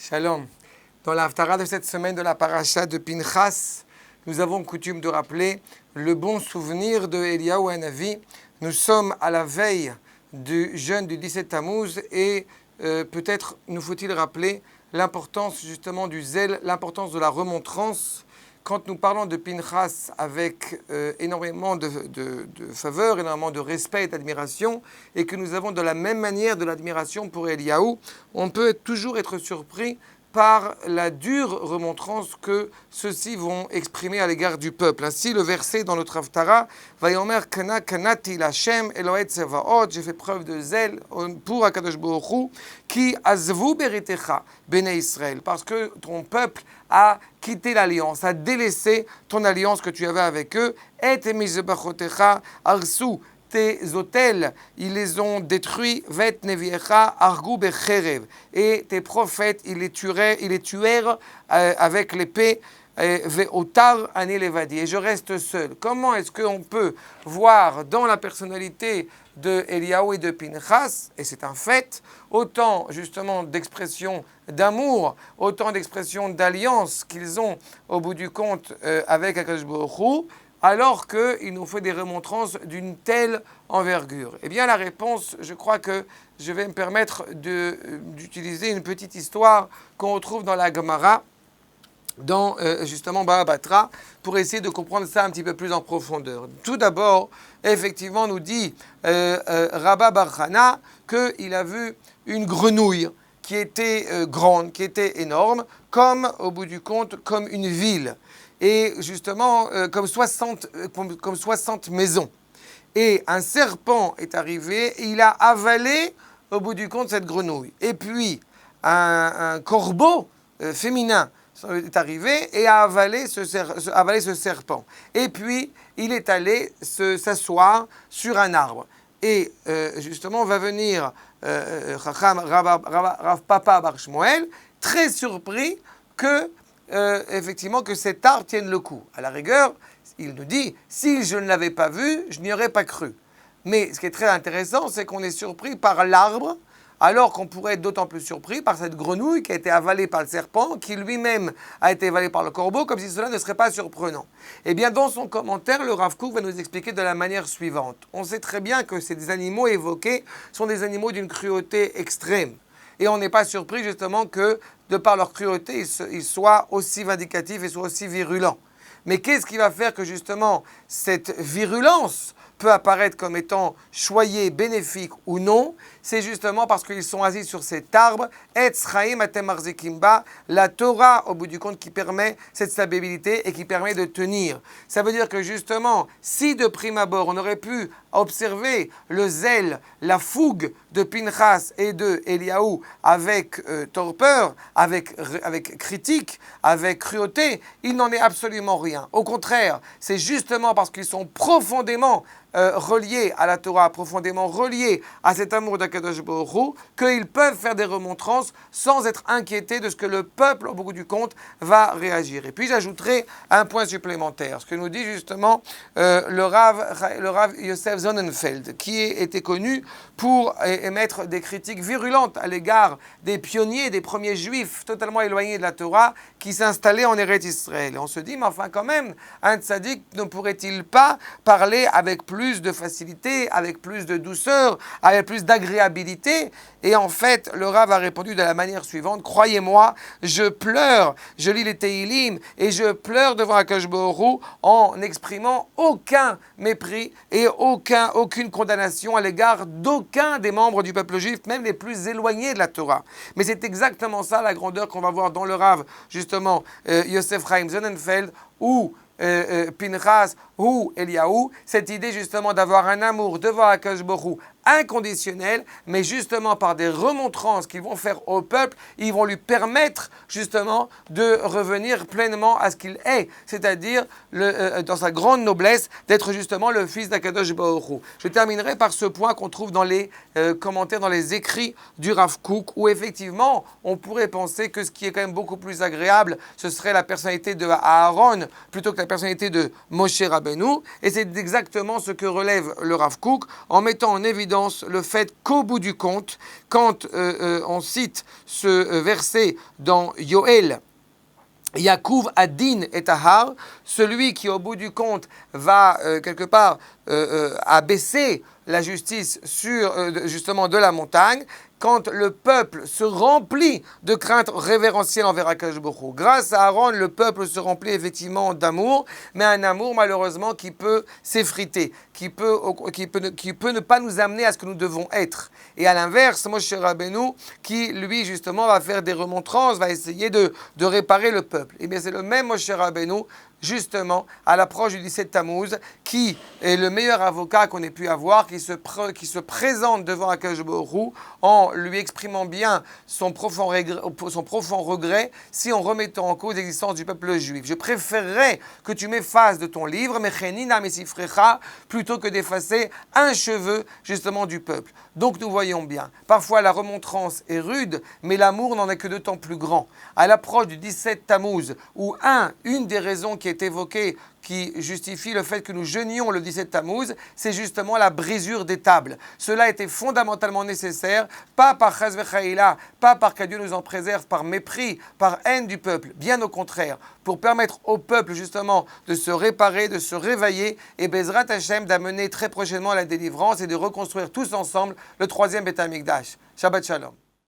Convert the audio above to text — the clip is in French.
Shalom. Dans la Haftarah de cette semaine de la paracha de Pinchas, nous avons coutume de rappeler le bon souvenir de Eliyahu Hanavi. Nous sommes à la veille du jeûne du 17 Tammuz et peut-être nous faut-il rappeler l'importance justement du zèle, l'importance de la remontrance. Quand nous parlons de Pinchas avec énormément de faveur, énormément de respect et d'admiration, et que nous avons de la même manière de l'admiration pour Eliyahu, on peut toujours être surpris par la dure remontrance que ceux-ci vont exprimer à l'égard du peuple. Ainsi, le verset dans notre Haftarah, Vayomer kana kanati l'Hashem Elohet Tsevaot, j'ai fait preuve de zèle pour Akadosh Baruch Hu, qui azvu beritecha bnei Israël, parce que ton peuple a quitté l'alliance, a délaissé ton alliance que tu avais avec eux, et mizbechotecha arsu, tes autels, ils les ont détruits, vet neviecha argu becherev, et tes prophètes, ils les tuèrent avec l'épée, ve'otar ani levadi, et je reste seul. Comment est-ce qu'on peut voir dans la personnalité de Eliyahu et de Pinchas, et c'est un fait, autant justement d'expressions d'amour, autant d'expressions d'alliance qu'ils ont au bout du compte avec Akadosh Baruch Hu, alors qu'il nous fait des remontrances d'une telle envergure? Eh bien, la réponse, je crois que je vais me permettre d'utiliser une petite histoire qu'on retrouve dans la Gemara, dans justement Baba Batra, pour essayer de comprendre ça un petit peu plus en profondeur. Tout d'abord, effectivement, nous dit Rabba Bar Hana qu'il a vu une grenouille qui était grande, qui était énorme, comme, au bout du compte, comme une ville. Et justement, comme 60 maisons. Et un serpent est arrivé, et il a avalé, au bout du compte, cette grenouille. Et puis, un corbeau féminin est arrivé et a avalé ce serpent. Et puis, il est allé s'asseoir sur un arbre. Et justement, va venir Rav Papa Bar Shmuel, très surpris que effectivement que cet arbre tienne le coup. À la rigueur, il nous dit, si je ne l'avais pas vu, je n'y aurais pas cru. Mais ce qui est très intéressant, c'est qu'on est surpris par l'arbre, alors qu'on pourrait être d'autant plus surpris par cette grenouille qui a été avalée par le serpent, qui lui-même a été avalé par le corbeau, comme si cela ne serait pas surprenant. Eh bien, dans son commentaire, le Rav Kook va nous expliquer de la manière suivante. On sait très bien que ces animaux évoqués sont des animaux d'une cruauté extrême. Et on n'est pas surpris justement que, de par leur cruauté, ils soient aussi vindicatifs et soient aussi virulents. Mais qu'est-ce qui va faire que justement cette virulence peut apparaître comme étant choyée, bénéfique ou non? C'est justement parce qu'ils sont assis sur cet arbre, Etz Chaim Atem Marzikim Ba, la Torah, au bout du compte, qui permet cette stabilité et qui permet de tenir. Ça veut dire que justement, si de prime abord, on aurait pu observer le zèle, la fougue de Pinchas et de Eliyahu avec torpeur, avec critique, avec cruauté, il n'en est absolument rien. Au contraire, c'est justement parce qu'ils sont profondément reliés à la Torah, profondément reliés à cet amour d'Akadosh Baruch Hu, qu'ils peuvent faire des remontrances sans être inquiétés de ce que le peuple, au bout du compte, va réagir. Et puis j'ajouterai un point supplémentaire, ce que nous dit justement le Rav Yosef Sonnenfeld, qui était connu pour émettre des critiques virulentes à l'égard des pionniers, des premiers juifs totalement éloignés de la Torah, qui s'installaient en Eretz Israël. Et on se dit, mais enfin quand même, un tzaddik ne pourrait-il pas parler avec plus de facilité, avec plus de douceur, avec plus d'agréabilité? Et en fait, le Rav a répondu de la manière suivante: croyez-moi, je pleure, je lis les Tehillim et je pleure devant Akadosh Baruch Hu en n'exprimant aucun mépris et aucune condamnation à l'égard d'aucun des membres du peuple juif, même les plus éloignés de la Torah. Mais c'est exactement ça la grandeur qu'on va voir dans le Rav, justement, Yosef Chaim Sonnenfeld, ou Pinchas ou Eliyahu, cette idée justement d'avoir un amour devant Akadosh Baruch Hu inconditionnel, mais justement par des remontrances qu'ils vont faire au peuple, ils vont lui permettre justement de revenir pleinement à ce qu'il est, c'est-à-dire dans sa grande noblesse, d'être justement le fils d'Akadosh Baruch Hu. Je terminerai par ce point qu'on trouve dans les commentaires, dans les écrits du Rav Kook, où effectivement on pourrait penser que ce qui est quand même beaucoup plus agréable, ce serait la personnalité de Aaron plutôt que la personnalité de Moshe Rabbeinu, et c'est exactement ce que relève le Rav Kook en mettant en évidence évidence le fait qu'au bout du compte, quand on cite ce verset dans Yoël, Yaakov Adin et Tahar, celui qui au bout du compte va quelque part abaisser la justice sur justement de la montagne, quand le peuple se remplit de crainte révérentielle envers Akadosh Baruch Hu. Grâce à Aaron, le peuple se remplit effectivement d'amour, mais un amour malheureusement qui peut s'effriter, qui peut ne pas nous amener à ce que nous devons être. Et à l'inverse, Moshe Rabbeinu, qui lui justement va faire des remontrances, va essayer de réparer le peuple. Et bien c'est le même Moshe Rabbeinu, justement, à l'approche du 17 Tammuz, qui est le meilleur avocat qu'on ait pu avoir, qui se présente devant Akadosh Baruch Hu en lui exprimant bien son profond regret si on remettait en cause l'existence du peuple juif. Je préférerais que tu m'effaces de ton livre, Mechenina Mesifrecha, plutôt que d'effacer un cheveu justement du peuple. Donc nous voyons bien, parfois la remontrance est rude, mais l'amour n'en est que d'autant plus grand. À l'approche du 17 Tammuz, où une des raisons qui est évoquée, qui justifie le fait que nous jeûnions le 17 Tammuz, c'est justement la brisure des tables. Cela était fondamentalement nécessaire, pas par chas v'chaïla, pas par que Dieu nous en préserve, par mépris, par haine du peuple, bien au contraire, pour permettre au peuple justement de se réparer, de se réveiller, et Bezrat Hashem d'amener très prochainement la délivrance et de reconstruire tous ensemble le troisième Beth Amikdash. Shabbat Shalom.